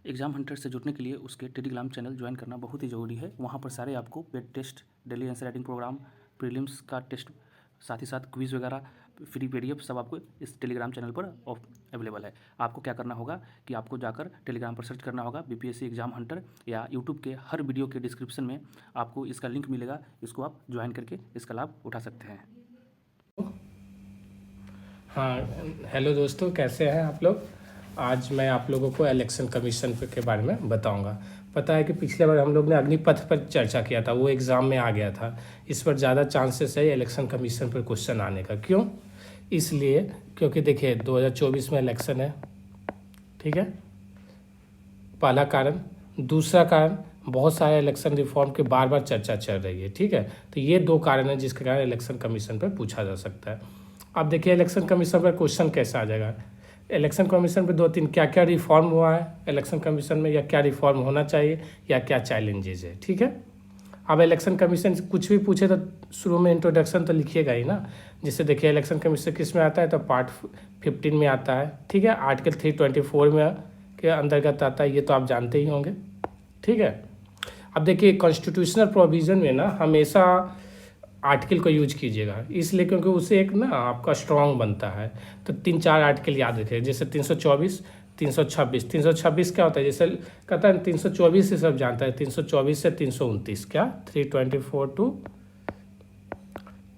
Exam Hunter से जुड़ने के लिए उसके टेलीग्राम चैनल ज्वाइन करना बहुत ही ज़रूरी है। वहाँ पर सारे आपको paid test, daily answer writing programme, prelims का टेस्ट, साथ ही साथ क्विज़ वगैरह, फ्री पीडीएफ सब आपको इस टेलीग्राम चैनल पर अवेलेबल है। आपको क्या करना होगा कि आपको जाकर टेलीग्राम पर सर्च करना होगा बीपीएससी एग्ज़ाम हंटर, या यूट्यूब के हर वीडियो के डिस्क्रिप्शन में आपको इसका लिंक मिलेगा। इसको आप ज्वाइन करके इसका लाभ उठा सकते हैं। हाँ, हेलो दोस्तों, कैसे हैं आप लोग। आज मैं आप लोगों को इलेक्शन कमीशन के बारे में बताऊंगा। पता है कि पिछले बार हम लोग ने अग्निपथ पर चर्चा किया था, वो एग्ज़ाम में आ गया था। इस पर ज़्यादा चांसेस है इलेक्शन कमीशन पर क्वेश्चन आने का। क्यों? इसलिए क्योंकि देखिए 2024 में इलेक्शन है, ठीक है, पहला कारण। दूसरा कारण, बहुत सारे इलेक्शन रिफॉर्म के बार बार चर्चा चल रही है, ठीक है। तो ये दो कारण हैं जिसके कारण इलेक्शन कमीशन पर पूछा जा सकता है। अब देखिए इलेक्शन कमीशन पर क्वेश्चन कैसा आ जाएगा। इलेक्शन कमीशन पे दो तीन क्या क्या रिफॉर्म हुआ है इलेक्शन कमीशन में, या क्या रिफॉर्म होना चाहिए, या क्या चैलेंजेस है, ठीक है। अब इलेक्शन कमीशन कुछ भी पूछे तो शुरू में इंट्रोडक्शन तो लिखिएगा ही ना। जैसे देखिए इलेक्शन कमीशन किस में आता है, तो पार्ट 15 में आता है, ठीक है। आर्टिकल 324 में के अंतर्गत आता है, ये तो आप जानते ही होंगे, ठीक है। अब देखिए कॉन्स्टिट्यूशनल प्रोविज़न में ना हमेशा आर्टिकल को यूज कीजिएगा, इसलिए क्योंकि उससे एक ना आपका स्ट्रॉन्ग बनता है। तो 3-4 आर्टिकल याद रखिए, जैसे 324, 326। 326 क्या होता है, जैसे कहता है 324 से सब जानता है, 324 से 329 क्या 324 टू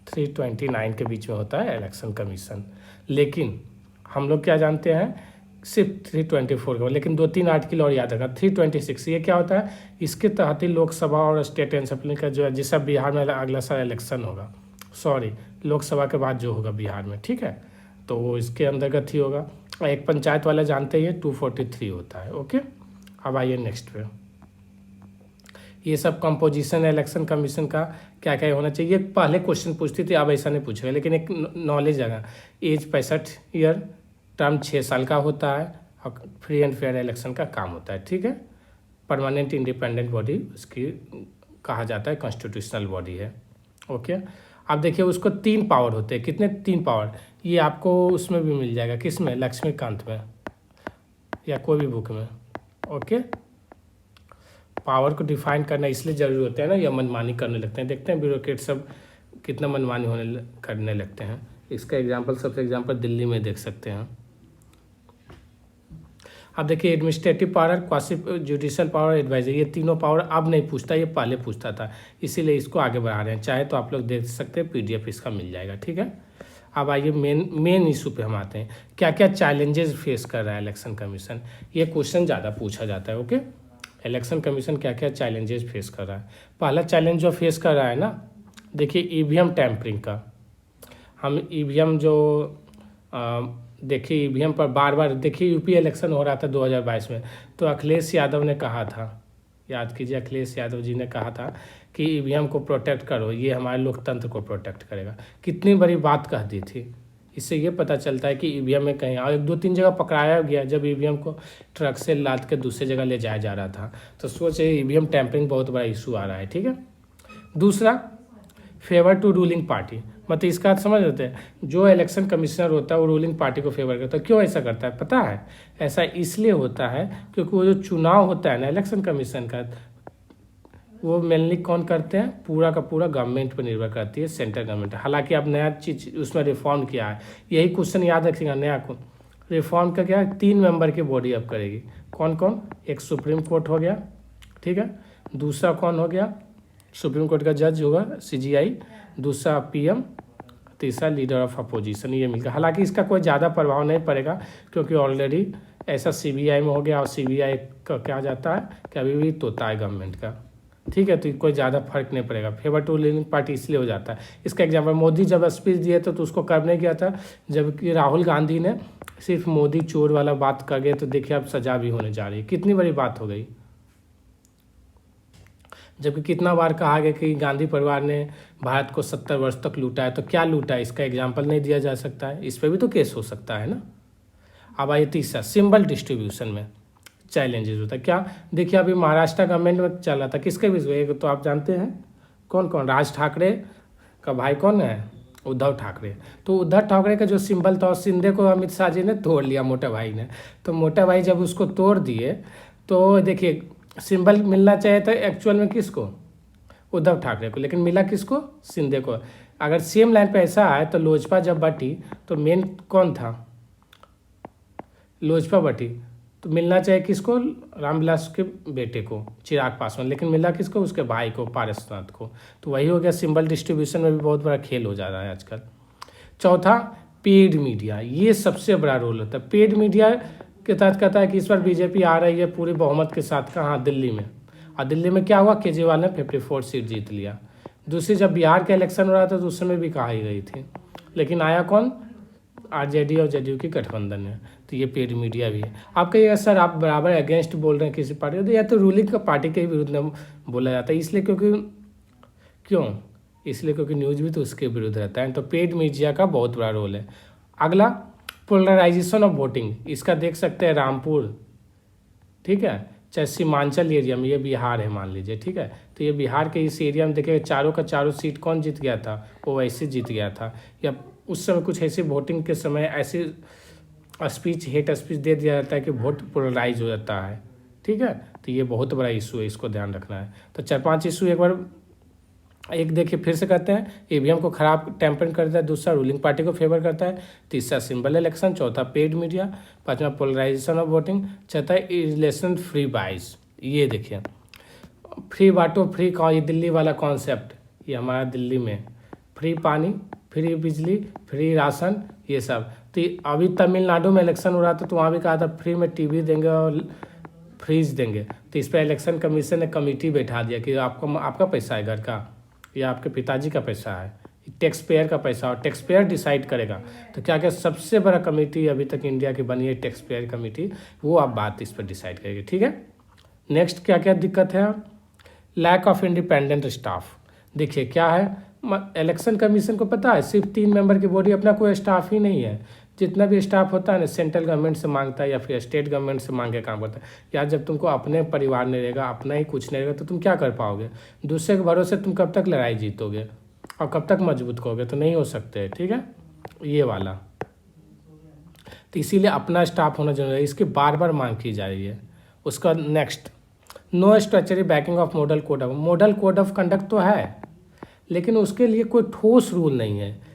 329 के बीच में होता है इलेक्शन कमीशन। लेकिन हम लोग क्या जानते हैं, सिर्फ 324 का। लेकिन 2-3 आर्टिकल और याद रखना। 326 ये क्या होता है, इसके तहत ही लोकसभा और स्टेट असेंबली का जो है, जिससे बिहार में अगला साल इलेक्शन होगा, सॉरी लोकसभा के बाद जो होगा बिहार में, ठीक है, तो वो इसके अंतर्गत ही होगा। और एक पंचायत वाला जानते ही 243 होता है, ओके। अब आइए नेक्स्ट पे। ये सब कंपोजिशन इलेक्शन कमीशन का क्या क्या होना चाहिए, पहले क्वेश्चन पूछती थी, अब ऐसा नहीं पूछेगा, लेकिन एक नॉलेज आएगा। एज 65 ईयर, टर्म 6 साल का होता है, और फ्री एंड फेयर इलेक्शन का काम होता है, ठीक है। परमानेंट इंडिपेंडेंट बॉडी उसकी कहा जाता है, कॉन्स्टिट्यूशनल बॉडी है, ओके। अब देखिए उसको 3 पावर होते हैं। कितने? 3 पावर। ये आपको उसमें भी मिल जाएगा, किस में, लक्ष्मीकांत में या कोई भी बुक में, ओके। पावर को डिफाइन करना इसलिए ज़रूरी होता है ना, या मनमानी करने लगते हैं। देखते हैं ब्यूरोक्रेट सब कितना मनमानी करने लगते हैं। इसका एग्जाम्पल, सबसे एग्जाम्पल दिल्ली में देख सकते हैं। अब देखिए administrative power, quasi judicial power, advisory, ये तीनों पावर अब नहीं पूछता, ये पहले पूछता था, इसीलिए इसको आगे बढ़ा रहे हैं। चाहे तो आप लोग देख सकते हैं, पीडीएफ इसका मिल जाएगा, ठीक है। अब आइए मेन इशू पे हम आते हैं। क्या क्या चैलेंजेस फेस कर रहा है इलेक्शन कमीशन, ये क्वेश्चन ज़्यादा पूछा जाता है, ओके। इलेक्शन कमीशन क्या क्या चैलेंजेस फेस कर रहा है। पहला चैलेंज जो फेस कर रहा है ना, देखिए ईवीएम टैंपरिंग का। हम ईवीएम जो देखिए ईवीएम पर बार बार, देखिए यूपी इलेक्शन हो रहा था 2022 में, तो अखिलेश यादव ने कहा था, याद कीजिए, अखिलेश यादव जी ने कहा था कि ईवीएम को प्रोटेक्ट करो, ये हमारे लोकतंत्र को प्रोटेक्ट करेगा। कितनी बड़ी बात कह दी थी। इससे ये पता चलता है कि ईवीएम में कहीं, और 2-3 जगह पकड़ाया गया जब ईवीएम को ट्रक से लाद के दूसरी जगह ले जाया जा रहा था। तो सोचे ईवीएम टैंपरिंग बहुत बड़ा इशू आ रहा है, ठीक है। दूसरा, फेवर टू रूलिंग पार्टी, मतलब इसका अर्थ समझ लेते हैं, जो इलेक्शन कमिश्नर होता है वो रूलिंग पार्टी को फेवर करता है। क्यों ऐसा करता है पता है? ऐसा इसलिए होता है क्योंकि वो जो चुनाव होता है ना इलेक्शन कमीशन का, वो मेनली कौन करते हैं, पूरा का पूरा गवर्नमेंट पर निर्भर करती है, सेंट्रल गवर्नमेंट। हालांकि अब नया चीज़ उसमें रिफॉर्म किया है, यही क्वेश्चन याद रखिएगा। नया को रिफॉर्म का क्या है, 3 मेंबर की बॉडी अब करेगी। कौन कौन? एक सुप्रीम कोर्ट हो गया, ठीक है। दूसरा कौन हो गया, सुप्रीम कोर्ट का जज होगा सीजीआई, दूसरा पीएम, तीसरा लीडर ऑफ अपोजिशन, ये मिलकर। हालांकि इसका कोई ज़्यादा प्रभाव नहीं पड़ेगा क्योंकि ऑलरेडी ऐसा सीबीआई में हो गया, और सीबीआई का क्या जाता है कि अभी भी तोता है गवर्नमेंट का, ठीक है। तो कोई ज़्यादा फर्क नहीं पड़ेगा। फेवर टू रूलिंग पार्टी इसलिए हो जाता है। इसका एग्जाम्पल, मोदी जब स्पीच दिए थे तो उसको करने गया था, जबकि राहुल गांधी ने सिर्फ मोदी चोर वाला बात कर गए, तो देखिए अब सजा भी होने जा रही है। कितनी बड़ी बात हो गई। जबकि कितना बार कहा गया कि गांधी परिवार ने भारत को 70 वर्ष तक लूटा है, तो क्या लूटा है, इसका एग्जाम्पल नहीं दिया जा सकता है। इस पर भी तो केस हो सकता है ना। अब आइए तीसरा, सिंबल डिस्ट्रीब्यूशन में चैलेंजेस होता है। क्या? देखिए अभी महाराष्ट्र गवर्नमेंट में चल रहा था, किसके बीच में, तो आप जानते हैं कौन कौन, राज ठाकरे का भाई कौन है, उद्धव ठाकरे। तो उद्धव ठाकरे का जो सिंबल था, शिंदे को अमित शाह जी ने तोड़ लिया, मोटा भाई ने। तो मोटा भाई जब उसको तोड़ दिए तो देखिए सिंबल मिलना चाहिए था एक्चुअल में किसको, उद्धव ठाकरे को, लेकिन मिला किसको, शिंदे को। अगर सेम लाइन पे ऐसा है तो लोजपा जब बटी तो मेन कौन था, लोजपा बटी तो मिलना चाहिए किसको, रामविलास के बेटे को चिराग पासवान, लेकिन मिला किसको, उसके भाई को पारसनाथ को। तो वही हो गया, सिंबल डिस्ट्रीब्यूशन में भी बहुत बड़ा खेल हो जा रहा है आजकल। चौथा पेड मीडिया, ये सबसे बड़ा रोल होता है। पेड मीडिया के तहत कहता है कि इस बार बीजेपी आ रही है पूरी बहुमत के साथ, कहाँ, दिल्ली में। और दिल्ली में क्या हुआ, केजरीवाल ने 54 सीट जीत लिया। दूसरी जब बिहार का इलेक्शन हो रहा था तो उस समय भी कहा ही गई थी, लेकिन आया कौन, आरजेडी और जेडीयू की गठबंधन है। तो ये पेड मीडिया भी है। आप कहिएगा सर आप बराबर अगेंस्ट बोल रहे हैं किसी पार्टी को, तो या तो रूलिंग का पार्टी के विरुद्ध में बोला जाता है, इसलिए क्योंकि न्यूज़ भी तो उसके विरुद्ध रहता है। तो पेड मीडिया का बहुत बड़ा रोल है। अगला पोलराइजेशन ऑफ वोटिंग, इसका देख सकते हैं रामपुर, ठीक है, चाहे सीमांचल एरिया में, ये बिहार है मान लीजिए, ठीक है, तो ये बिहार के इस एरिया में देखिए चारों का चारों सीट कौन जीत गया था, ओवैसी जीत गया था। या उस समय कुछ ऐसे वोटिंग के समय ऐसे हेट स्पीच दे दिया जाता है कि वोट पोलराइज हो जाता है, ठीक है। तो ये बहुत बड़ा इशू है, इसको ध्यान रखना है। तो 4-5 इशू एक बार एक देखिए फिर से कहते हैं, ईवीएम को खराब टेम्परिंग करता है, दूसरा रूलिंग पार्टी को फेवर करता है, तीसरा सिंबल इलेक्शन, चौथा पेड मीडिया, पांचवा पोलराइजेशन ऑफ वोटिंग, छठा इलेक्शन फ्री बाइस। ये देखिए फ्री बांटो फ्री कौन, ये दिल्ली वाला कॉन्सेप्ट, ये हमारा दिल्ली में फ्री पानी, फ्री बिजली, फ्री राशन, ये सब। तो अभी तमिलनाडु में इलेक्शन हो रहा था तो वहाँ भी कहा था फ्री में टीवी देंगे और फ्रीज देंगे। तो इस पर इलेक्शन कमीशन ने कमेटी बैठा दिया कि आपका पैसा है घर का या आपके पिताजी का पैसा है, टैक्स पेयर का पैसा, और टैक्स पेयर डिसाइड करेगा। तो क्या क्या सबसे बड़ा कमेटी अभी तक इंडिया की बनी है टैक्स पेयर कमेटी, वो आप बात इस पर डिसाइड करेगी, ठीक है। नेक्स्ट क्या क्या दिक्कत है, लैक ऑफ इंडिपेंडेंट स्टाफ। देखिए क्या है, इलेक्शन कमीशन को पता है सिर्फ 3 मेंबर की बॉडी, अपना कोई स्टाफ ही नहीं है। जितना भी स्टाफ होता है ना सेंट्रल गवर्नमेंट से मांगता है या फिर स्टेट गवर्नमेंट से मांग के काम करता है। यार जब तुमको अपने परिवार नहीं रहेगा, अपना ही कुछ नहीं रहेगा, तो तुम क्या कर पाओगे, दूसरे के भरोसे तुम कब तक लड़ाई जीतोगे और कब तक मजबूत करोगे, तो नहीं हो सकते, ठीक है। ये वाला तो इसीलिए अपना स्टाफ होना जरूरी है, इसकी बार बार मांग की जा रही है। उसका next, no structural backing of model code of conduct तो है, लेकिन उसके लिए कोई ठोस रूल नहीं है,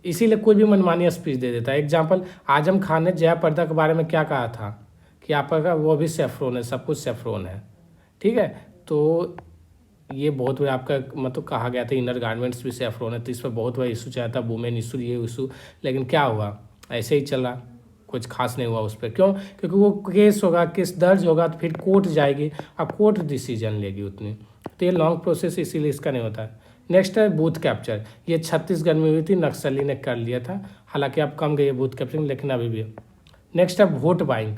इसीलिए कोई भी मनमानी स्पीच दे देता है। एग्जाम्पल, आजम खान ने जया पर्दा के बारे में क्या कहा था कि आपका वो भी सेफ्रोन है, सब कुछ सेफ्रोन है, ठीक है। तो ये बहुत बड़ा आपका मतलब कहा गया था इनर गारमेंट्स भी सेफ्रोन है, तो इस पर बहुत बड़ा इशू चाहा था, वुमेन इशू, ये इशू, लेकिन क्या हुआ, ऐसे ही चला, कुछ खास नहीं हुआ उस पर। क्यों, क्योंकि वो केस होगा, केस दर्ज होगा तो फिर कोर्ट जाएगी और कोर्ट डिसीजन लेगी उतनी, तो ये लॉन्ग प्रोसेस इसीलिए इसका नहीं होता है। नेक्स्ट है बूथ कैप्चर, ये छत्तीसगढ़ में हुई थी, नक्सली ने कर लिया था, हालांकि अब कम गई है बूथ कैप्चरिंग, लेकिन अभी भी। नेक्स्ट है वोट बाइंग,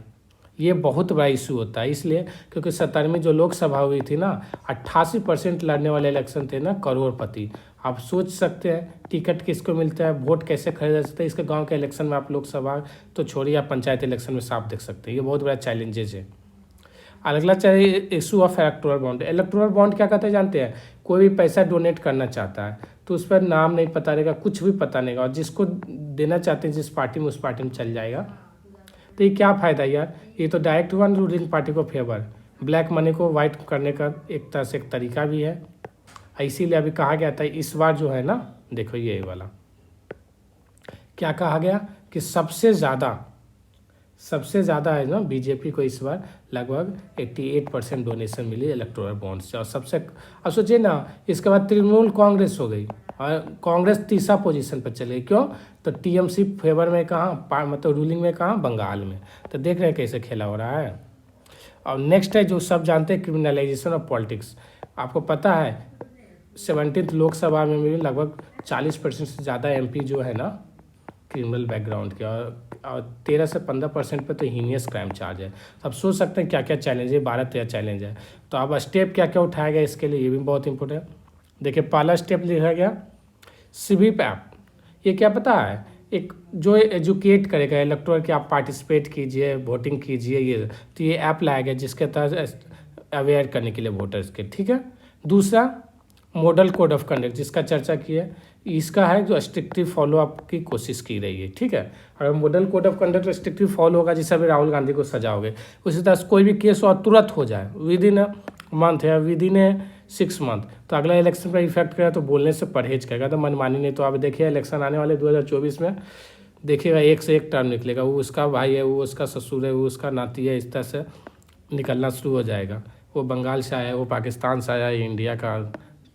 ये बहुत बड़ा इशू होता है, इसलिए क्योंकि 17वीं जो लोकसभा हुई थी ना, 88% लड़ने वाले इलेक्शन थे ना करोड़पति। आप सोच सकते हैं टिकट किसको मिलता है, वोट कैसे खरीदा जाता है, इसके गांव के इलेक्शन में आप लोकसभा तो छोड़िए, आप पंचायत इलेक्शन में साफ देख सकते हैं, ये बहुत बड़ा चैलेंजेज है। अगला चाहिए issue of electoral bond. Electoral bond क्या कहते हैं जानते हैं, कोई भी पैसा डोनेट करना चाहता है तो उस पर नाम नहीं पता रहेगा, कुछ भी पता नहीं, और जिसको देना चाहते हैं जिस पार्टी में, उस पार्टी में चल जाएगा। तो ये क्या फ़ायदा यार, ये तो डायरेक्ट हुआ रूलिंग पार्टी को फेवर, ब्लैक मनी को वाइट करने का एक तरह से एक तरीका भी है। इसीलिए अभी कहा गया था इस बार जो है ना, देखो ये वाला क्या कहा गया कि सबसे ज़्यादा है ना बीजेपी को इस बार लगभग 88% डोनेशन मिली इलेक्टोरल बॉन्ड से। और अब सोचिए ना, इसके बाद तृणमूल कांग्रेस हो गई और कांग्रेस तीसरा पोजीशन पर चली गई। क्यों, तो टीएमसी फेवर में कहाँ, मतलब रूलिंग में कहाँ, बंगाल में। तो देख रहे हैं कैसे खेला हो रहा है। और नेक्स्ट है जो सब जानते हैं, क्रिमिनलाइजेशन ऑफ पॉलिटिक्स। आपको पता है 17th लोकसभा में भी लगभग 40% से ज़्यादा एमपी जो है ना क्रिमिनल बैकग्राउंड के, और 13 से 15% पे तो हीनियस क्राइम चार्ज है। तो आप सोच सकते हैं क्या क्या चैलेंज है, 12-13 चैलेंज है। तो अब स्टेप क्या क्या उठाया गया इसके लिए, ये भी बहुत इंपॉर्टेंट है। देखिए पहला स्टेप लिखा गया स्वीप ऐप। ये क्या पता है, एक जो एजुकेट करेगा इलेक्टोरल कि आप पार्टिसिपेट कीजिए, वोटिंग कीजिए, ये तो ये ऐप लाया गया जिसके तहत अवेयर करने के लिए वोटर्स के, ठीक है। दूसरा मॉडल कोड ऑफ कंडक्ट जिसका चर्चा की है, इसका है जो स्ट्रिक्टली फॉलो अप की कोशिश की रही है, ठीक है। अगर model code of conduct strictly follow होगा, जैसे अभी राहुल गांधी को सजाओगे, उसी तरह से कोई भी केस और तुरंत हो जाए विद इन मंथ या विद इन 6 मंथ, तो अगला इलेक्शन पर इफेक्ट करेगा, तो बोलने से परहेज करेगा, तो मनमानी नहीं। तो आप देखिए इलेक्शन आने वाले 2024 में देखिएगा एक से एक टर्म निकलेगा, वो उसका भाई है, वो उसका ससुर है, वो उसका नाती है, इस तरह से निकलना शुरू हो जाएगा। वो बंगाल से आया है, वो पाकिस्तान से आया है, इंडिया का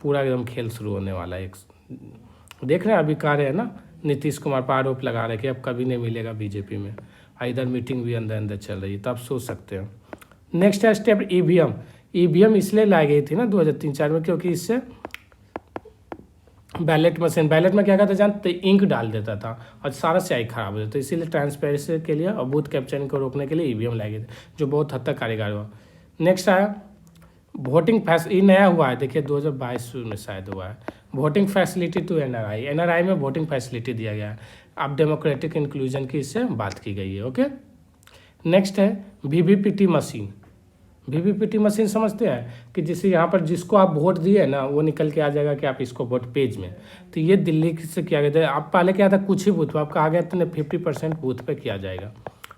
पूरा एकदम खेल शुरू होने वाला है। एक देख रहे हैं अभी कह रहे हैं ना, नीतीश कुमार पर आरोप लगा रहे कि अब कभी नहीं मिलेगा बीजेपी में, इधर मीटिंग भी अंदर अंदर चल रही है, तो आप सोच सकते हो। नेक्स्ट है स्टेप ईवीएम। ईवीएम इसलिए लाई गई थी ना 2003-4 में, क्योंकि इससे बैलेट में क्या करता जानते, इंक डाल देता था और सारा स्याही खराब हो जाता, तो इसीलिए ट्रांसपेरेंसी के लिए और बूथ कैप्चरिंग को रोकने के लिए ईवीएम लाई गई थी, जो बहुत हद तक कारगर हुआ। नेक्स्ट आया वोटिंग ये नया हुआ है, देखिए 2022 में शायद हुआ है, voting facility to NRI. NRI में वोटिंग फैसिलिटी दिया गया है, अब डेमोक्रेटिक इंक्लूजन की इससे बात की गई है। ओके, नेक्स्ट है वीवीपीटी मशीन। वीवीपीटी मशीन समझते हैं कि जिसे यहाँ पर जिसको आप वोट दिए ना, वो निकल के आ जाएगा कि आप इसको वोट पेज में। तो ये दिल्ली से किया गया था। आप पहले क्या था, कुछ ही बूथ पर, आपका आ गया था 50% बूथ पे किया जाएगा।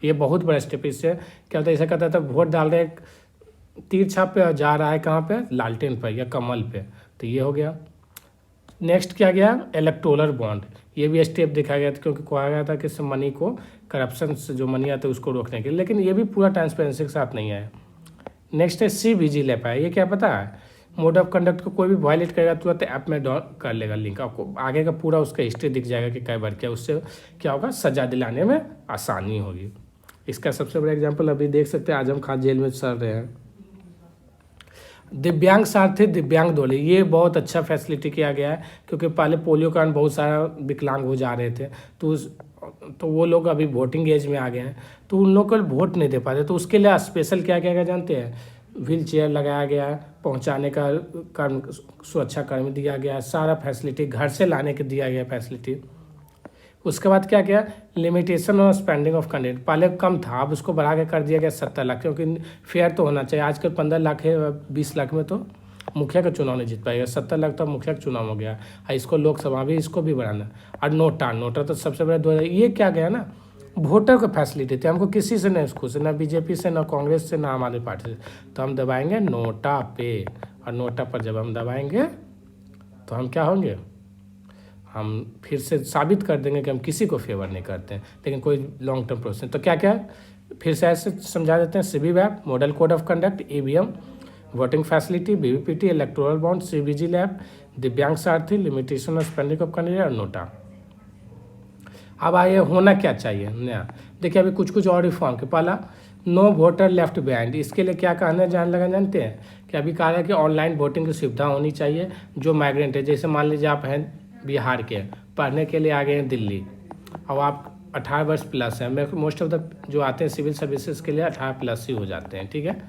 ये बहुत बड़ा स्टेप। इससे क्या होता है, ऐसा कहता था वोट डाल रहे तीर छाप पे जा रहा है कहाँ पे, लालटेन पर या कमल पे, तो ये हो गया। नेक्स्ट क्या गया, इलेक्टोरल बॉन्ड। ये भी स्टेप देखा गया था, क्योंकि कहा गया था कि मनी को, करप्शन से जो मनी आता है उसको रोकने के लिए, लेकिन ये भी पूरा ट्रांसपेरेंसी के साथ नहीं आया। नेक्स्ट है CVG लैप है। ये क्या पता है, मोड ऑफ कंडक्ट को कोई भी वायलेट करेगा तुरंत ऐप में डाउन कर लेगा लिंक, आपको आगे का पूरा उसका हिस्ट्री दिख जाएगा कि कई बार क्या, उससे क्या होगा, सजा दिलाने में आसानी होगी। इसका सबसे बड़ा एग्जाम्पल अभी देख सकते हैं, आजम खान जेल में चल रहे हैं। दिव्यांग सारथी, दिव्यांग डोली, ये बहुत अच्छा फैसिलिटी किया गया है, क्योंकि पहले पोलियो कारण बहुत सारा विकलांग हो जा रहे थे, तो वो लोग अभी वोटिंग एज में आ गए हैं, तो उन लोग को वोट नहीं दे पाते, तो उसके लिए स्पेशल क्या क्या जानते हैं, व्हील चेयर लगाया गया है, पहुंचाने का कर्म, सुरक्षा कर्मी दिया गया है, सारा फैसिलिटी घर से लाने के दिया गया फैसिलिटी। उसके बाद क्या किया, limitation of spending of candidate, पहले कम था, अब उसको बढ़ा के कर दिया गया 70 लाख, क्योंकि फेयर तो होना चाहिए। आजकल 15 लाख है, 20 लाख में तो मुखिया का चुनाव नहीं जीत पाएगा, 70 लाख तो मुखिया का चुनाव हो गया, इसको लोकसभा भी इसको भी बढ़ाना। और नोटा तो सबसे बड़ा 2000, ये क्या गया ना, वोटर को फैसिलिटी थी, हमको किसी से नहीं खुश, ना बीजेपी से, ना कांग्रेस से, ना आम आदमी पार्टी से, तो हम दबाएंगे नोटा पे, और नोटा पर जब हम दबाएंगे तो हम क्या होंगे, हम फिर से साबित कर देंगे कि हम किसी को फेवर नहीं करते हैं, लेकिन कोई लॉन्ग टर्म प्रोसेस। तो क्या क्या फिर से ऐसे समझा देते हैं, CVV lap, model code of conduct, EVM, voting facility, VVPT, electoral bond, CVG lap, दिव्यांग सारथी, limitation of spending of candidate और नोटा। अब आइए होना क्या चाहिए नया, देखिए अभी कुछ और रिफॉर्म के, पहला नो वोटर लेफ्ट बिहाइंड। इसके लिए क्या कहना जानते हैं कि अभी कहा है कि ऑनलाइन वोटिंग की सुविधा होनी चाहिए। जो माइग्रेंट है, जैसे मान लीजिए आप हैं बिहार के, पढ़ने के लिए आ गए हैं दिल्ली, अब आप 18 वर्ष प्लस हैं, मोस्ट ऑफ द जो आते हैं सिविल सर्विसेज के लिए 18 प्लस ही हो जाते हैं, ठीक है,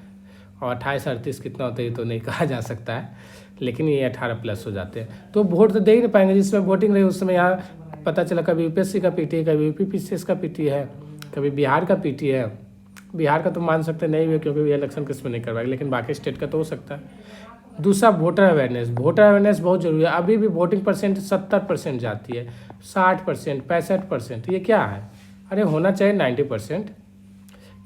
और 28-38 कितना होता है ये तो नहीं कहा जा सकता है, लेकिन ये 18 प्लस हो जाते हैं, तो वोट तो दे ही नहीं पाएंगे। जिसमें वोटिंग रही उस समय यहाँ पता चला कभी UPSC का PT है, कभी UPPCS का PT है, कभी बिहार का PT है। बिहार का तो मान सकते नहीं हुए, क्योंकि ये इलेक्शन किसमें नहीं करवाएगा, लेकिन बाकी स्टेट का तो हो सकता है। दूसरा वोटर अवेयरनेस, बहुत जरूरी है। अभी भी वोटिंग परसेंट 70% जाती है, 60%, 65%, ये क्या है, अरे होना चाहिए 90%।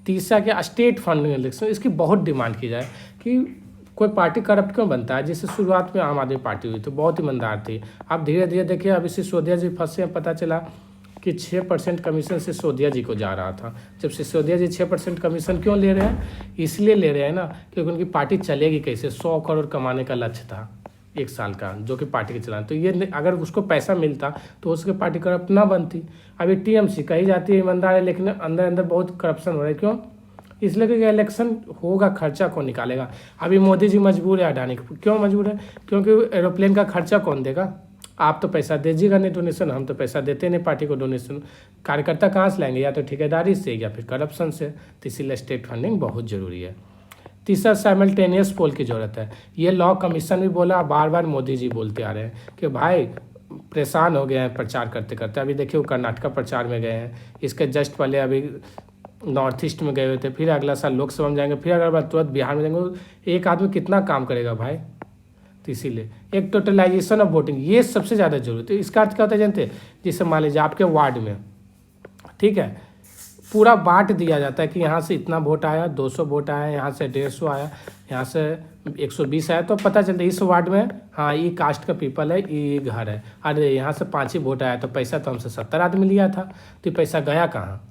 तीसरा क्या, स्टेट फंडिंग इलेक्शन, इसकी बहुत डिमांड की जाए कि कोई पार्टी करप्ट क्यों बनता है। जैसे शुरुआत में आम आदमी पार्टी हुई तो बहुत ईमानदार थी, अब धीरे धीरे देखिए, अब सिसोदिया जी फंसे, पता चला कि 6% कमीशन सिसोदिया जी को जा रहा था। जब सिसोदिया जी 6% कमीशन क्यों ले रहे हैं, इसलिए ले रहे हैं ना, क्योंकि उनकी पार्टी चलेगी कैसे, 100 करोड़ कमाने का लक्ष्य था 1 साल का, जो कि पार्टी के चलाना, तो ये अगर उसको पैसा मिलता तो उसकी पार्टी करप्ट ना बनती। अभी TMC कही जाती है ईमानदार है, लेकिन अंदर अंदर बहुत करप्शन हो रहा है, क्यों, इसलिए कि इलेक्शन होगा, खर्चा कौन निकालेगा। अभी मोदी जी मजबूर है हटाने को, क्यों मजबूर है, क्योंकि एरोप्लेन का खर्चा कौन देगा, आप तो पैसा दीजिएगा नहीं डोनेशन, हम तो पैसा देते नहीं पार्टी को डोनेशन, कार्यकर्ता कहाँ से लाएंगे, या तो ठेकेदारी से या फिर करप्शन से, तो इसीलिए स्टेट फंडिंग बहुत ज़रूरी है। तीसरा साइमल्टेनियस पोल की ज़रूरत है, ये लॉ कमीशन भी बोला, बार बार मोदी जी बोलते आ रहे हैं कि भाई परेशान हो गए हैं प्रचार करते करते। अभी देखिए वो कर्नाटका प्रचार में गए हैं, इसके जस्ट पहले अभी नॉर्थ ईस्ट में गए हुए थे, फिर अगला साल लोकसभा में जाएंगे, फिर अगर बार तुरंत बिहार में जाएंगे। एक आदमी कितना काम करेगा भाई, तो इसीलिए एक टोटलाइजेशन ऑफ वोटिंग ये सबसे ज़्यादा जरूरत है। इसका अर्थ क्या होता है जानते हैं? जैसे मान लीजिए आपके वार्ड में, ठीक है, पूरा बांट दिया जाता है कि यहाँ से इतना वोट आया, 200 वोट आया, यहाँ से 150 आया, यहाँ से 120 आया, तो पता चलता है इस वार्ड में हाँ ये कास्ट का पीपल है, ये घर है। अरे यहाँ से 5 ही वोट आया तो पैसा तो हमसे 70 आदमी लिया था, तो ये पैसा गया कहाँ?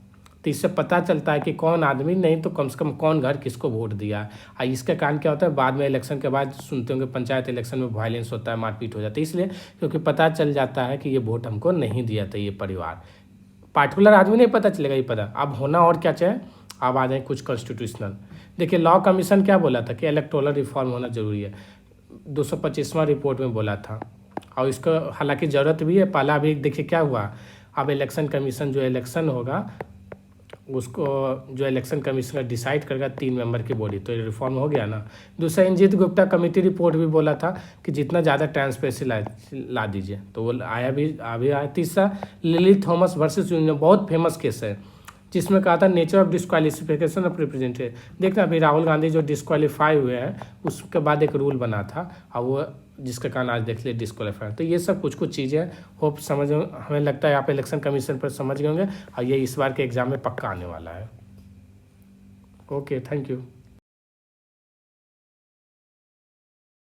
तो इससे पता चलता है कि कौन आदमी नहीं तो कम से कम कौन घर किसको वोट दिया है। और इसके कारण क्या होता है, बाद में इलेक्शन के बाद सुनते होंगे पंचायत इलेक्शन में वायलेंस होता है, मारपीट हो जाती है, इसलिए क्योंकि पता चल जाता है कि ये वोट हमको नहीं दिया था ये परिवार। पार्टिकुलर आदमी नहीं पता चलेगा, ये पता। अब होना और क्या चाहिए, अब आ जाए कुछ कॉन्स्टिट्यूशनल। देखिए लॉ कमीशन क्या बोला था कि इलेक्टोरल रिफॉर्म होना जरूरी है, 225वां रिपोर्ट में बोला था, और इसको हालांकि ज़रूरत भी है। पहला भी देखिए क्या हुआ, अब इलेक्शन कमीशन जो इलेक्शन होगा उसको जो इलेक्शन कमीशन डिसाइड करेगा 3 मेंबर की बॉडी, तो ये रिफॉर्म हो गया ना। दूसरा इंजीत गुप्ता कमेटी रिपोर्ट भी बोला था कि जितना ज़्यादा ट्रांसपेरेंसी ला दीजिए, तो वो आया भी अभी आया। तीसरा लिली थॉमस वर्सेस यूनियन, बहुत फेमस केस है जिसमें कहा था nature of disqualification of representative. देखना अभी राहुल गांधी जो डिस्क्वालीफाई हुए हैं उसके बाद एक रूल बना था, और वो जिसके कारण आज देख लिए डिस्क्वालीफाई। तो ये सब कुछ चीज़ें होप समझ, हमें लगता है आप इलेक्शन कमीशन पर समझ गए होंगे, और ये इस बार के एग्जाम में पक्का आने वाला है। Okay, thank you.